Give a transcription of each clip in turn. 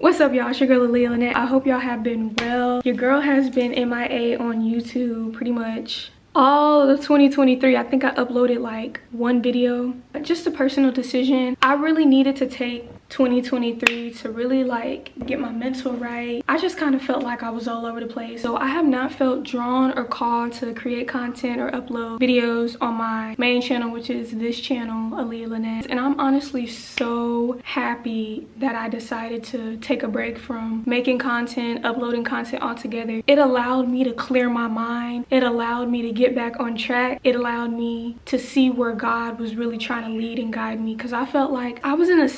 What's up, y'all? It's your girl Aaliyah Leanette. I hope y'all have been well. Your girl has been MIA on YouTube pretty much all of 2023. I think I uploaded like one video. Just a personal decision. I really needed to take 2023 to really like get my mental right. I just kind of felt like I was all over the place. So I have not felt drawn or called to create content or upload videos on my main channel, which is this channel, Aaliyah Leanette. And I'm honestly so happy that I decided to take a break from making content, uploading content altogether. It allowed me to clear my mind. It allowed me to get back on track. It allowed me to see where God was really trying to lead and guide me, because I felt like I was in a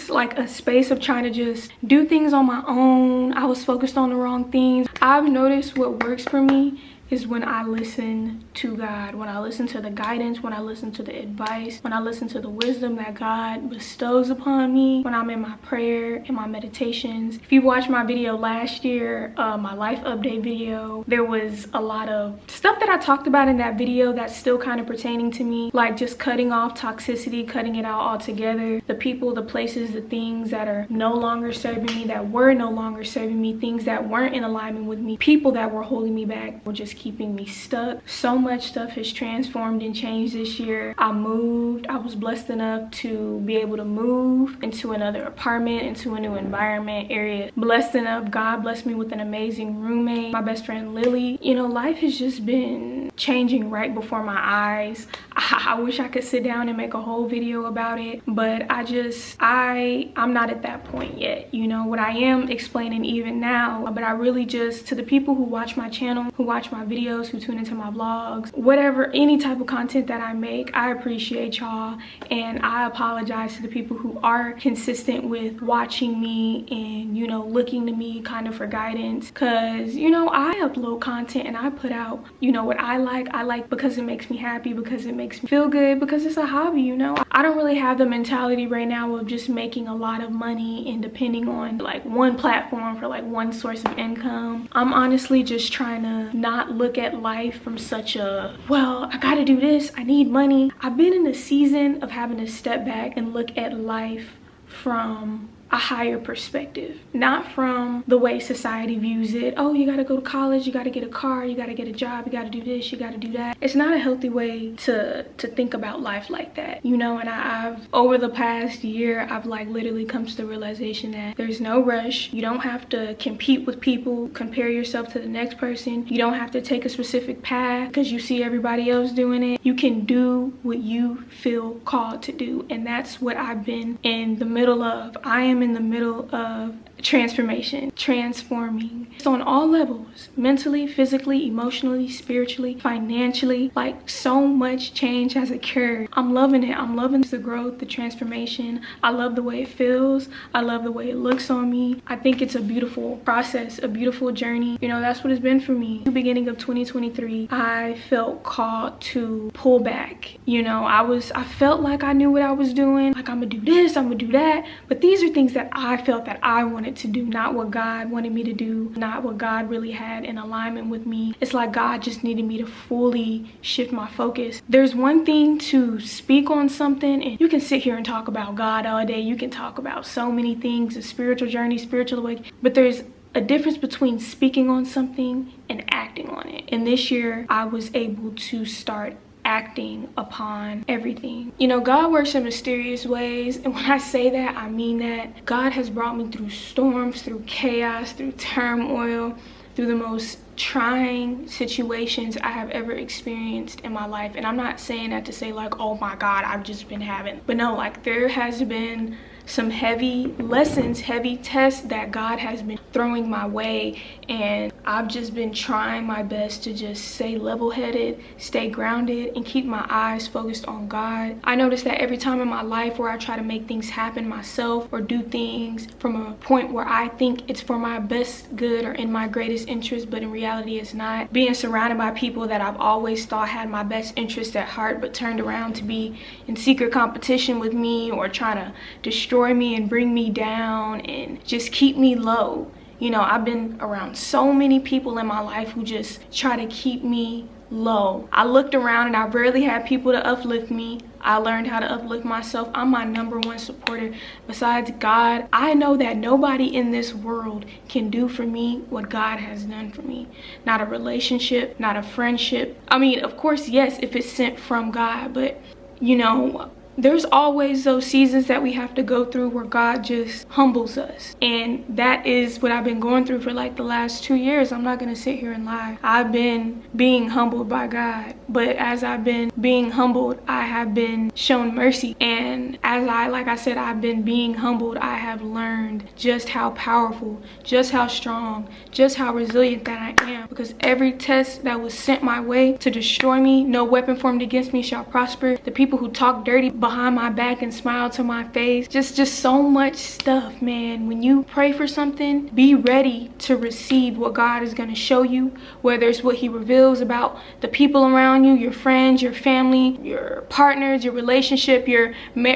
space of trying to just do things on my own. I was focused on the wrong things. I've noticed what works for me is when I listen to God, when I listen to the guidance, when I listen to the advice, when I listen to the wisdom that God bestows upon me, when I'm in my prayer and my meditations. If you watched my video last year, my life update video, there was a lot of stuff that I talked about in that video that's still kind of pertaining to me, like just cutting off toxicity, cutting it out altogether. The people, the places, the things that are no longer serving me, that were no longer serving me, things that weren't in alignment with me, people that were holding me back, were just keeping me stuck. So much stuff has transformed and changed this year. I moved. I was blessed enough to be able to move into another apartment, into a new environment area. Blessed enough, God blessed me with an amazing roommate, my best friend Lily. You know, life has just been changing right before my eyes. I wish I could sit down and make a whole video about it, but I'm not at that point yet. You know, what I am explaining even now, but I really just, to the people who watch my channel, who watch my videos, who tune into my vlogs, whatever, any type of content that I make, I appreciate y'all, and I apologize to the people who are consistent with watching me and, you know, looking to me kind of for guidance, because, you know, I upload content and I put out, you know, what I like because it makes me happy, because it makes me feel good, because it's a hobby. You know, I don't really have the mentality right now of just making a lot of money and depending on like one platform for like one source of income. I'm honestly just trying to not look at life from such a, well, I gotta do this, I need money. I've been in a season of having to step back and look at life from a higher perspective, not from the way society views it. Oh, you gotta go to college, you gotta get a car, you gotta get a job, you gotta do this, you gotta do that. It's not a healthy way to think about life like that, you know. And I've, over the past year, I've like literally come to the realization that there's no rush. You don't have to compete with people, compare yourself to the next person. You don't have to take a specific path because you see everybody else doing it. You can do what you feel called to do, and that's what I've been in the middle of. I am in the middle of transformation, transforming. So on all levels, mentally, physically, emotionally, spiritually, financially, like so much change has occurred. I'm loving it. I'm loving the growth, the transformation. I love the way it feels. I love the way it looks on me. I think it's a beautiful process, a beautiful journey. You know, that's what it's been for me. The beginning of 2023, I felt called to pull back. You know, I felt like I knew what I was doing. Like, I'm gonna do this, I'm gonna do that. But these are things that I felt that I wanted to do, not what God wanted me to do, not what God really had in alignment with me. It's like God just needed me to fully shift my focus. There's one thing to speak on something, and you can sit here and talk about God all day. You can talk about so many things, a spiritual journey, spiritual awakening, but there's a difference between speaking on something and acting on it. And this year, I was able to start acting upon everything. You know, God works in mysterious ways, and when I say that, I mean that. God has brought me through storms, through chaos, through turmoil, through the most trying situations I have ever experienced in my life. And I'm not saying that to say like, oh my God, I've just been having, but no, like there has been some heavy lessons, heavy tests that God has been throwing my way, and I've just been trying my best to just stay level-headed, stay grounded, and keep my eyes focused on God. I noticed that every time in my life where I try to make things happen myself or do things from a point where I think it's for my best good or in my greatest interest, but in reality it's not, being surrounded by people that I've always thought had my best interest at heart but turned around to be in secret competition with me or trying to destroy me and bring me down and just keep me low. You know, I've been around so many people in my life who just try to keep me low. I looked around and I rarely had people to uplift me. I learned how to uplift myself. I'm my #1 supporter. Besides God, I know that nobody in this world can do for me what God has done for me. Not a relationship, not a friendship. I mean, of course, yes, if it's sent from God, but you know, there's always those seasons that we have to go through where God just humbles us. And that is what I've been going through for like the last 2 years. I'm not gonna sit here and lie. I've been being humbled by God. But as I've been being humbled, I have been shown mercy. And as like I said, I've been being humbled, I have learned just how powerful, just how strong, just how resilient that I am. Because every test that was sent my way to destroy me, no weapon formed against me shall prosper. The people who talk dirty behind my back and smile to my face, just so much stuff, man. When you pray for something, be ready to receive what God is going to show you, whether it's what he reveals about the people around you, your friends, your family, your partners, your relationship, your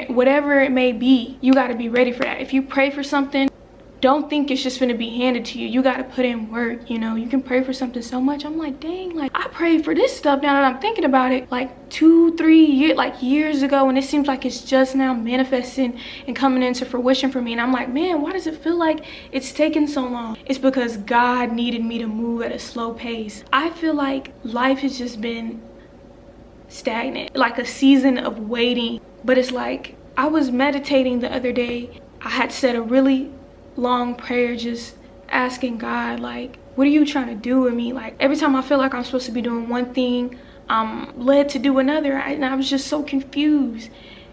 whatever it may be. You got to be ready for that. If you pray for something, don't think it's just gonna be handed to you. You got to put in work. You know, you can pray for something so much. I'm like, dang, like I prayed for this stuff now that I'm thinking about it like 2-3 years ago, and it seems like it's just now manifesting and coming into fruition for me. And I'm like, man, why does it feel like it's taking so long? It's because God needed me to move at a slow pace. I feel like life has just been stagnant, like a season of waiting. But it's like, I was meditating the other day. I had said a really long prayer, just asking God, like, what are you trying to do with me? Like, every time I feel like I'm supposed to be doing one thing, I'm led to do another, and I was just so confused.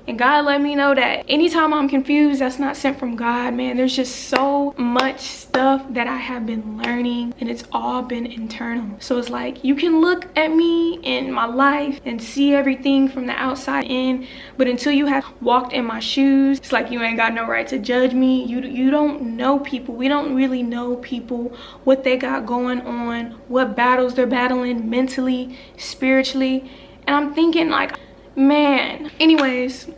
And God let me know that anytime I'm confused, that's not sent from God, man. There's just so much stuff that I have been learning, and it's all been internal. So it's like, you can look at me in my life and see everything from the outside in, but until you have walked in my shoes, it's like you ain't got no right to judge me. You don't know people. We don't really know people, what they got going on, what battles they're battling mentally, spiritually. And I'm thinking like, man, anyways,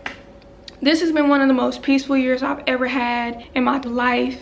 this has been one of the most peaceful years I've ever had in my life.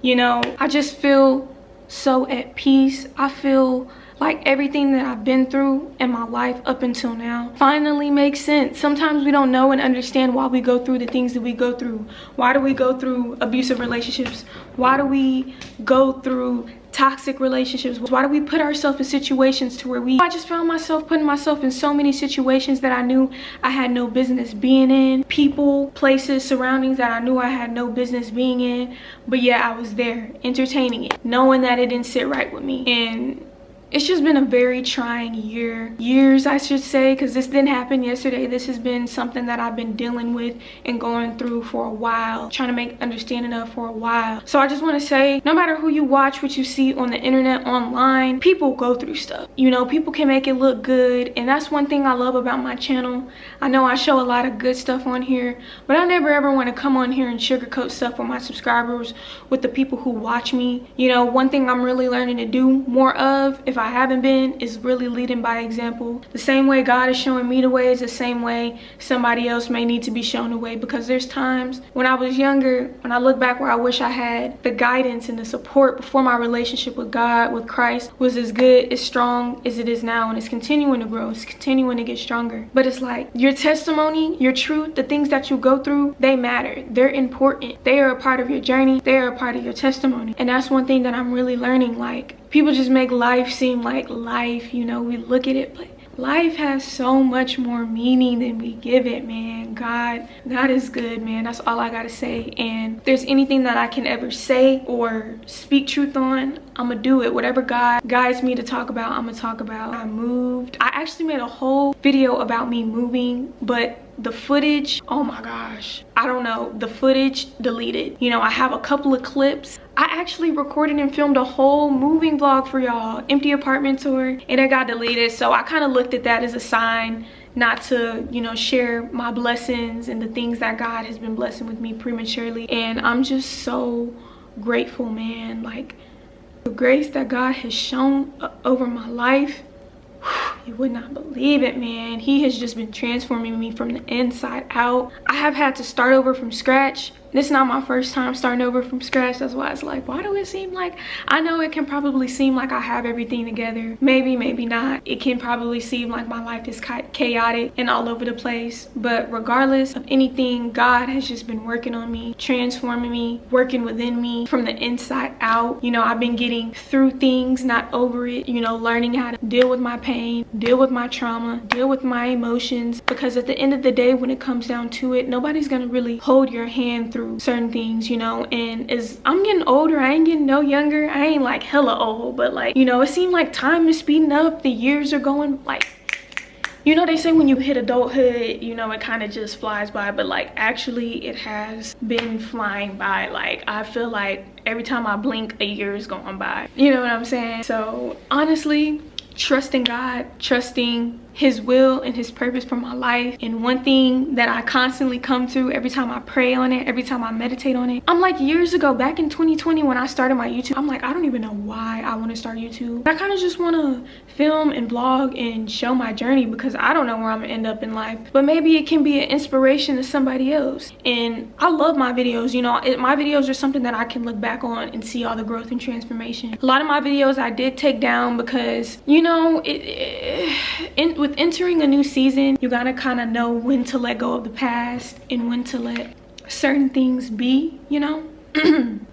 You know, I just feel so at peace. I feel like everything that I've been through in my life up until now finally makes sense. Sometimes we don't know and understand why we go through the things that we go through. Why do we go through abusive relationships? Why do we go through toxic relationships? Why do we put ourselves in situations to where I just found myself putting myself in so many situations that I knew I had no business being in, people, places, surroundings that I knew I had no business being in, but yeah, I was there entertaining it, knowing that it didn't sit right with me. And it's just been a very trying years I should say, because this didn't happen yesterday. This has been something that I've been dealing with and going through for a while, trying to make understanding of for a while. So I just want to say, no matter who you watch, what you see on the internet, online, people go through stuff. You know, people can make it look good, and that's one thing I love about my channel. I know I show a lot of good stuff on here, but I never ever want to come on here and sugarcoat stuff with my subscribers, with the people who watch me. You know, one thing I'm really learning to do more of, if I haven't been, is really leading by example. The same way God is showing me the way is the same way somebody else may need to be shown the way, because there's times when I was younger, when I look back, where I wish I had the guidance and the support before my relationship with God, with Christ, was as good, as strong as it is now, and it's continuing to grow, it's continuing to get stronger. But it's like, your testimony, your truth, the things that you go through, they matter, they're important, they are a part of your journey, they are a part of your testimony. And that's one thing that I'm really learning. Like, people just make life seem like life, you know, we look at it, but life has so much more meaning than we give it, man. God is good, man. That's all I gotta say. And if there's anything that I can ever say or speak truth on, I'm gonna do it. Whatever God guides me to talk about, I'm gonna talk about. I moved. I actually made a whole video about me moving, but the footage, oh my gosh, I don't know, the footage deleted. You know, I have a couple of clips. I actually recorded and filmed a whole moving vlog for y'all, empty apartment tour, and it got deleted. So I kind of looked at that as a sign not to, you know, share my blessings and the things that God has been blessing with me prematurely. And I'm just so grateful, man. Like, the grace that God has shown over my life, you would not believe it, man. He has just been transforming me from the inside out. I have had to start over from scratch This is not my first time starting over from scratch. That's why it's like, why do it seem like, I know it can probably seem like I have everything together. Maybe, maybe not. It can probably seem like my life is chaotic and all over the place. But regardless of anything, God has just been working on me, transforming me, working within me from the inside out. You know, I've been getting through things, not over it. You know, learning how to deal with my pain, deal with my trauma, deal with my emotions. Because at the end of the day, when it comes down to it, nobody's gonna really hold your hand through certain things, you know. And as I'm getting older, I ain't getting no younger. I ain't like hella old, but like, you know, it seemed like time is speeding up. The years are going like, you know, they say when you hit adulthood, you know, it kind of just flies by, but like actually it has been flying by. Like I feel like every time I blink, a year is going by. You know what I'm saying? So honestly, trusting God, trusting his will and his purpose for my life. And one thing that I constantly come to every time I pray on it, every time I meditate on it, I'm like, years ago, back in 2020 when I started my YouTube, I'm like, I don't even know why I want to start YouTube. I kind of just want to film and vlog and show my journey, because I don't know where I'm gonna end up in life, but maybe it can be an inspiration to somebody else. And I love my videos, you know. My videos are something that I can look back on and see all the growth and transformation. A lot of my videos I did take down because, you know, with entering a new season, you gotta kind of know when to let go of the past and when to let certain things be, you know.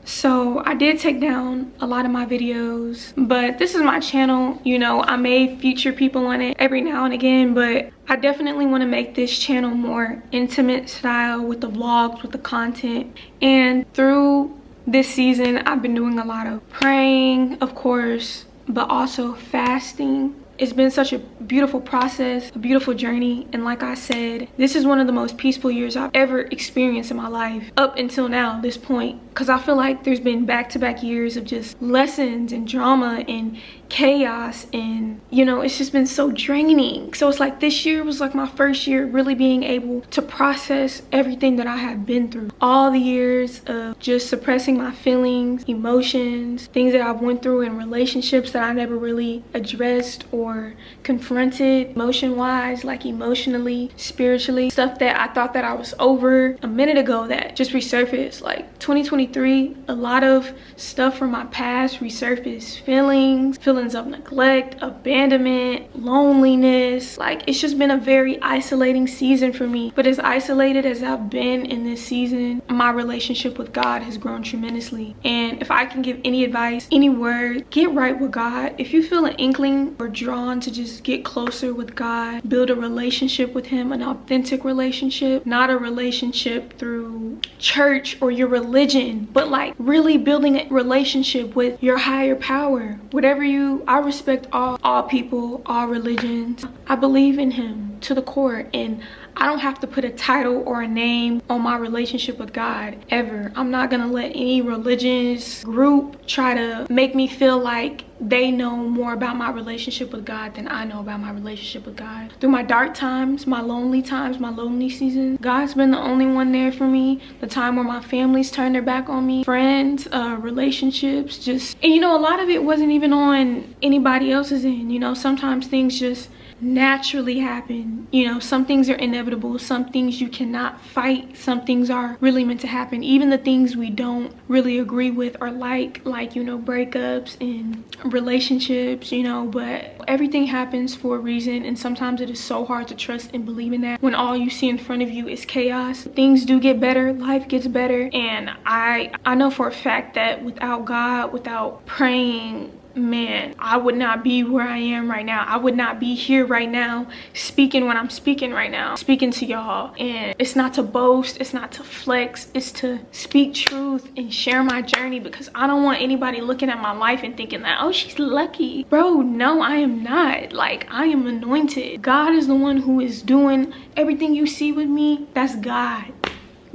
So I did take down a lot of my videos, but this is my channel, you know. I may feature people on it every now and again, but I definitely want to make this channel more intimate style with the vlogs, with the content. And through this season, I've been doing a lot of praying, of course, but also fasting. It's been such a beautiful process, a beautiful journey. And like I said, this is one of the most peaceful years I've ever experienced in my life up until now, this point. Because I feel like there's been back-to-back years of just lessons and drama and chaos, and you know, it's just been so draining. So it's like this year was like my first year really being able to process everything that I have been through. All the years of just suppressing my feelings, emotions, things that I've went through in relationships that I never really addressed or confronted emotion-wise, like emotionally, spiritually, stuff that I thought that I was over a minute ago that just resurfaced. Like 2023, a lot of stuff from my past resurfaced. Feelings of neglect, abandonment, loneliness. Like, it's just been a very isolating season for me. But as isolated as I've been in this season, my relationship with God has grown tremendously. And if I can give any advice, any word, get right with God. If you feel an inkling or drawn to just get closer with God, build a relationship with him, an authentic relationship, not a relationship through church or your religion, but like really building a relationship with your higher power. Whatever I respect all people, all religions. I believe in him to the core, and I don't have to put a title or a name on my relationship with God ever. I'm not gonna let any religious group try to make me feel like they know more about my relationship with God than I know about my relationship with God. Through my dark times, my lonely seasons, God's been the only one there for me. The time where my family's turned their back on me, friends, relationships, just, and you know, a lot of it wasn't even on anybody else's end. You know, sometimes things just naturally happen. You know, some things are inevitable, some things you cannot fight, some things are really meant to happen. Even the things we don't really agree with or like, you know, breakups and relationships, you know, but everything happens for a reason. And sometimes it is so hard to trust and believe in that when all you see in front of you is chaos. Things do get better, life gets better, and I know for a fact that without God, without praying, man, I would not be where I am right now. I would not be here right now speaking when I'm speaking right now, speaking to y'all. And it's not to boast, it's not to flex, it's to speak truth and share my journey, because I don't want anybody looking at my life and thinking that, oh, she's lucky. Bro, no, I am not. Like, I am anointed. God is the one who is doing everything you see with me. That's God.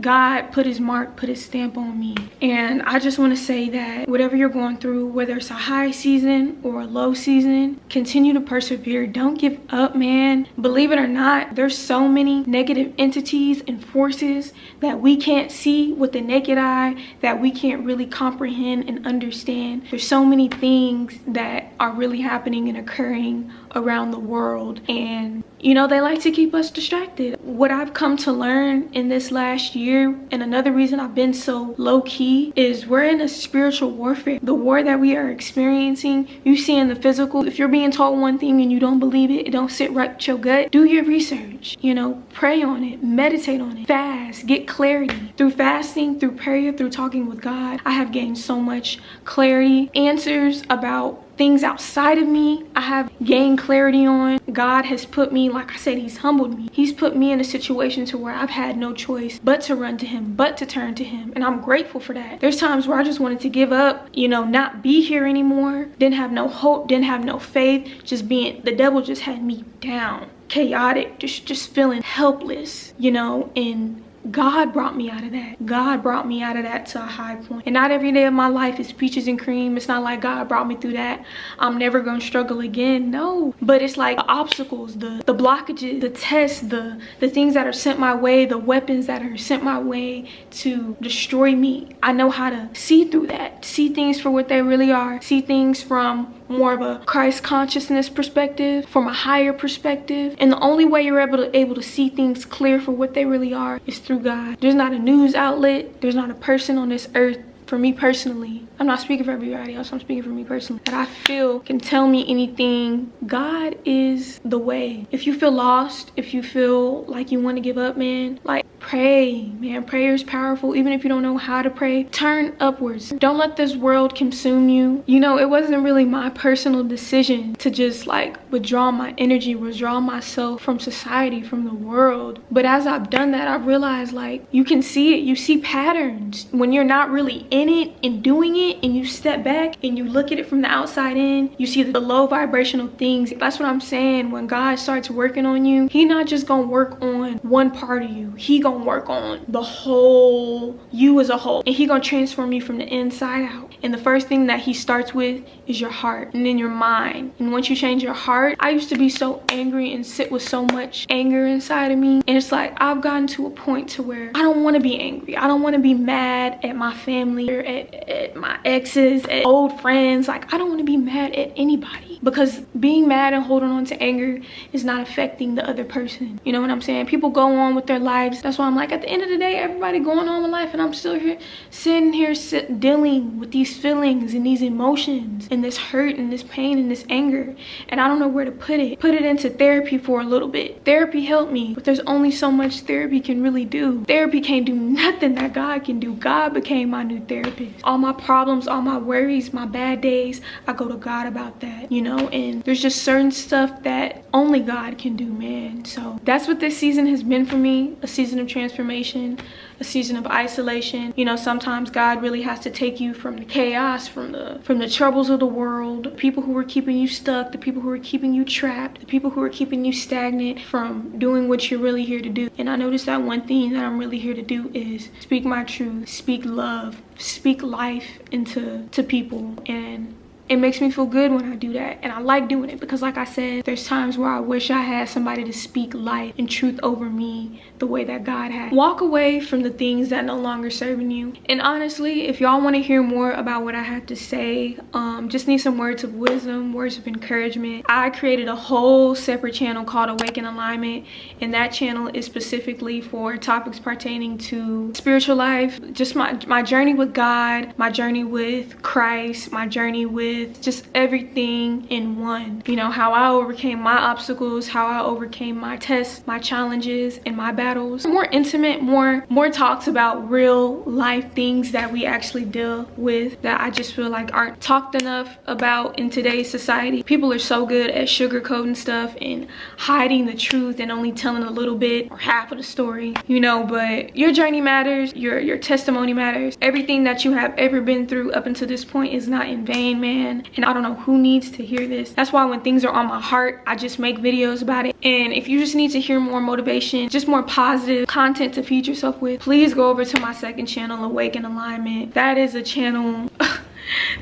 God put his mark, put his stamp on me. And I just want to say that whatever you're going through, whether it's a high season or a low season, continue to persevere. Don't give up, man. Believe it or not, there's so many negative entities and forces that we can't see with the naked eye, that we can't really comprehend and understand. There's so many things that are really happening and occurring around the world, and you know, they like to keep us distracted. What I've come to learn in this last year, and another reason I've been so low-key, is we're in a spiritual warfare. The war that we are experiencing, you see in the physical. If you're being told one thing and you don't believe it, it don't sit right with your gut, do your research. You know, pray on it, meditate on it, fast, get clarity. Through fasting, through prayer, through talking with God, I have gained so much clarity, answers about things outside of me. I have gained clarity on. God has put me, like I said, he's humbled me. He's put me in a situation to where I've had no choice but to run to him, but to turn to him. And I'm grateful for that. There's times where I just wanted to give up, you know, not be here anymore. Didn't have no hope, didn't have no faith. Just being, the devil just had me down, chaotic, just feeling helpless, you know, and God brought me out of that. God brought me out of that to a high point. And not every day of my life is peaches and cream. It's not like God brought me through that, I'm never gonna struggle again. No, but it's like the obstacles, the blockages, the tests, the things that are sent my way, the weapons that are sent my way to destroy me. I know how to see through that, see things for what they really are, see things from more of a Christ consciousness perspective, from a higher perspective. And the only way you're able to see things clear for what they really are is through God. There's not a news outlet, there's not a person on this earth, for me personally, I'm not speaking for everybody else, I'm speaking for me personally, that I feel can tell me anything. God is the way. If you feel lost, if you feel like you want to give up, man, like, pray, man. Prayer is powerful. Even if you don't know how to pray, turn upwards. Don't let this world consume you. You know, it wasn't really my personal decision to just like withdraw my energy, withdraw myself from society, from the world. But as I've done that, I've realized like you can see it. You see patterns when you're not really in it and doing it, and you step back and you look at it from the outside in. You see the low vibrational things. That's what I'm saying. When God starts working on you, he not just gonna work on one part of you. He gonna work on the whole, you as a whole, and he gonna transform you from the inside out. And the first thing that he starts with is your heart, and then your mind. And once you change your heart, I used to be so angry and sit with so much anger inside of me, and it's like I've gotten to a point to where I don't want to be angry. I don't want to be mad at my family or at my exes, at old friends. Like, I don't want to be mad at anybody, because being mad and holding on to anger is not affecting the other person. You know what I'm saying? People go on with their lives. That's why I'm like, at the end of the day, everybody going on with life, and I'm still here, sitting here dealing with these feelings and these emotions and this hurt and this pain and this anger, and I don't know where to put it into therapy for a little bit. Therapy helped me, but there's only so much therapy can really do. Therapy can't do nothing that God can do. God became my new therapist. All my problems, all my worries, my bad days, I go to God about that, you know. And there's just certain stuff that only God can do, man. So that's what this season has been for me, a season of transformation, a season of isolation. You know, sometimes God really has to take you from the chaos, from the troubles of the world, people who are keeping you stuck, the people who are keeping you trapped, the people who are keeping you stagnant from doing what you're really here to do. And I noticed that one thing that I'm really here to do is speak my truth, speak love, speak life into people. And it makes me feel good when I do that, and I like doing it, because like I said, there's times where I wish I had somebody to speak life and truth over me the way that God had. Walk away from the things that no longer serving you. And honestly, if y'all want to hear more about what I have to say, just need some words of wisdom, words of encouragement, I created a whole separate channel called Awaken Alignment, and that channel is specifically for topics pertaining to spiritual life, just my journey with God, my journey with Christ, my journey with just everything in one. You know, how I overcame my obstacles, how I overcame my tests, my challenges, and my battles. More intimate, more talks about real life things that we actually deal with, that I just feel like aren't talked enough about in today's society. People are so good at sugarcoating stuff and hiding the truth and only telling a little bit or half of the story, you know. But your journey matters, your testimony matters. Everything that you have ever been through up until this point is not in vain, man. And I don't know who needs to hear this. That's why when things are on my heart, I just make videos about it. And if you just need to hear more motivation, just more positive content to feed yourself with, please go over to my second channel, Awaken Alignment. That is a channel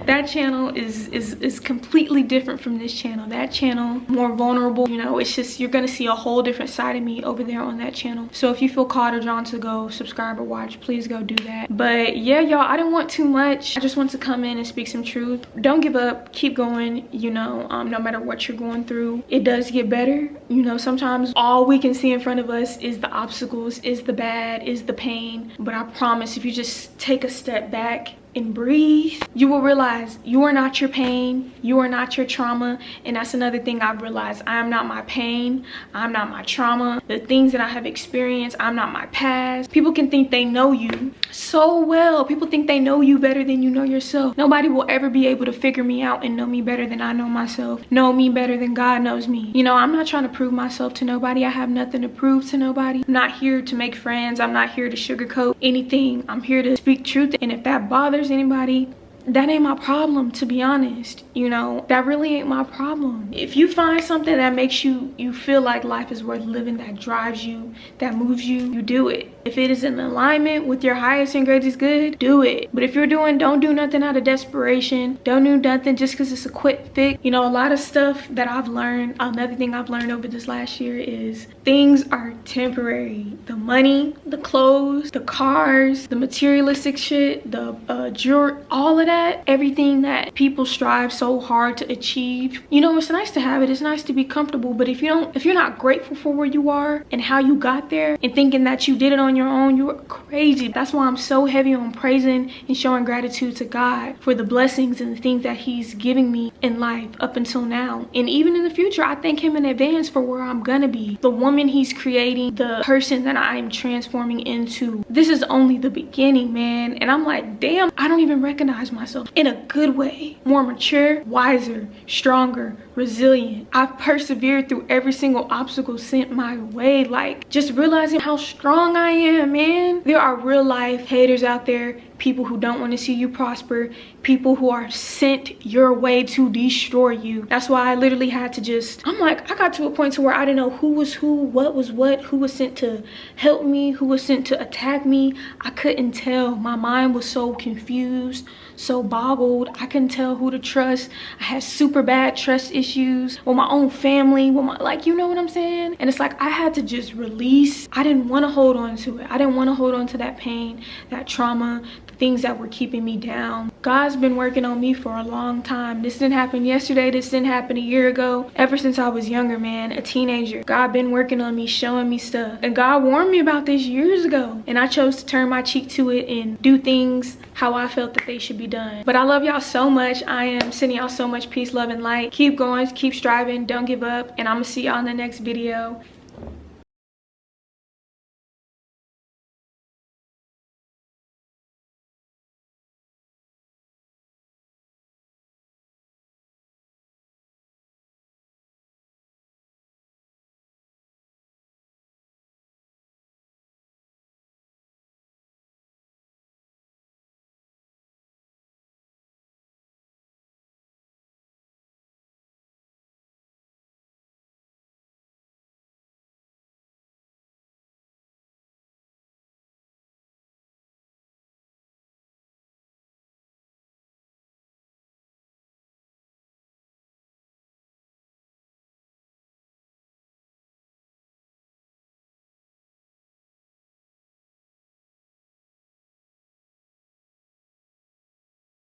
That channel is completely different from this channel. That channel, more vulnerable, you know, it's just, you're gonna see a whole different side of me over there on that channel. So if you feel called or drawn to go subscribe or watch, please go do that. But yeah, y'all, I didn't want too much. I just want to come in and speak some truth. Don't give up, keep going, you know, no matter what you're going through, it does get better. You know, sometimes all we can see in front of us is the obstacles, is the bad, is the pain. But I promise, if you just take a step back and breathe, you will realize you are not your pain, you are not your trauma. And that's another thing I've realized. I am not my pain, I'm not my trauma. The things that I have experienced, I'm not my past. People can think they know you so well. People think they know you better than you know yourself. Nobody will ever be able to figure me out and know me better than I know myself, know me better than God knows me. You know, I'm not trying to prove myself to nobody. I have nothing to prove to nobody. I'm not here to make friends. I'm not here to sugarcoat anything. I'm here to speak truth. And if that bothers anybody, that ain't my problem, to be honest. You know, that really ain't my problem. If you find something that makes you feel like life is worth living, that drives you, that moves you, you do it. If it is in alignment with your highest and greatest good, do it. But if you're don't do nothing out of desperation. Don't do nothing just because it's a quick fix. You know, a lot of stuff that I've learned, another thing I've learned over this last year is things are temporary. The money, the clothes, the cars, the materialistic shit, the jewelry, all of that, everything that people strive so hard to achieve. You know, it's nice to have it. It's nice to be comfortable. But if you're not grateful for where you are and how you got there and thinking that you did it on your own, you're crazy. That's why I'm so heavy on praising and showing gratitude to God for the blessings and the things that he's giving me in life up until now. And even in the future, I thank him in advance for where I'm gonna be, the woman he's creating, the person that I am transforming into. This is only the beginning, man. And I'm like, damn, I don't even recognize myself in a good way. More mature, wiser, stronger, resilient. I've persevered through every single obstacle sent my way. Like, just realizing how strong I am, man. There are real life haters out there, people who don't want to see you prosper, people who are sent your way to destroy you. That's why I literally had to I'm like, I got to a point to where I didn't know who was who, what was what, who was sent to help me, who was sent to attack me. I couldn't tell. My mind was so confused, so boggled. I couldn't tell who to trust. I had super bad trust issues with my own family, with my, like, you know what I'm saying? And it's like, I had to just release. I didn't want to hold on to it. I didn't want to hold on to that pain, that trauma, the things that were keeping me down. God's been working on me for a long time. This didn't happen yesterday. This didn't happen a year ago. Ever since I was younger, man, a teenager, God been working on me, showing me stuff. And God warned me about this years ago. And I chose to turn my cheek to it and do things how I felt that they should be done. But I love y'all so much. I am sending y'all so much peace, love, and light. Keep going, keep striving, don't give up. And I'm gonna see y'all in the next video.